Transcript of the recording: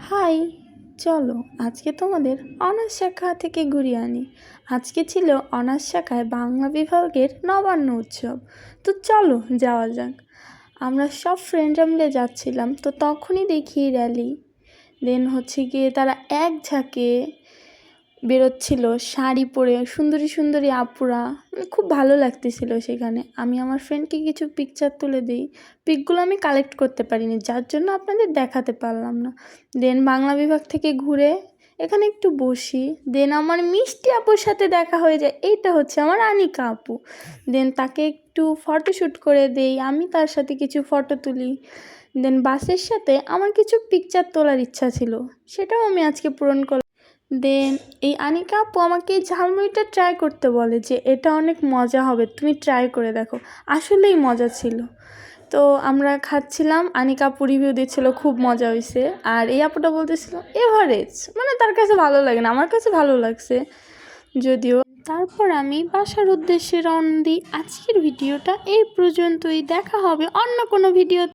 High, চলো আজকে তোমাদের অনার্স শাখা থেকে ঘুরিয়ে আনি। আজকে ছিল অনার্স শাখায় বাংলা বিভাগের নবান্ন উৎসব। তো চলো যাওয়া যাক। আমরা সব ফ্রেন্ডরা মিলে যাচ্ছিলাম, তো তখনই দেখি র্যালি। দেন গিয়ে তারা এক ঝাঁকে বেরোচ্ছিল শাড়ি পরে, সুন্দরী সুন্দরী আপুরা, খুব ভালো লাগতেছিল সেখানে। আমি আমার ফ্রেন্ডকে কিছু পিকচার তুলে দিই। পিকগুলো আমি কালেক্ট করতে পারিনি, যার জন্য আপনাদের দেখাতে পারলাম না। দেন বাংলা বিভাগ থেকে ঘুরে এখানে একটু বসি। দেন আমার মিষ্টি আপুর সাথে দেখা হয়ে যায়, এইটা হচ্ছে আমার আনিকা আপু। দেন তাকে একটু ফটোশ্যুট করে দেই, আমি তার সাথে কিছু ফটো তুলি। দেন বাসের সাথে আমার কিছু পিকচার তোলার ইচ্ছা ছিল, সেটাও আমি আজকে পূরণ করলাম। দেন এই আনিকা আপু আমাকে এই ঝালমুড়িটা ট্রাই করতে বলে যে এটা অনেক মজা হবে, তুমি ট্রাই করে দেখো। আসলেই মজা ছিল। তো আমরা খাচ্ছিলাম, আনিকা আপু রিভিউ দিচ্ছিলো খুব মজা হয়েছে। আর এই আপুটা বলতেছিল এভারেজ, মানে তার কাছে ভালো লাগে না, আমার কাছে ভালো লাগছে যদিও। তারপর আমি বাসার উদ্দেশ্যে রওনা দিই। আজকের ভিডিওটা এই পর্যন্তই, দেখা হবে অন্য কোনো ভিডিও।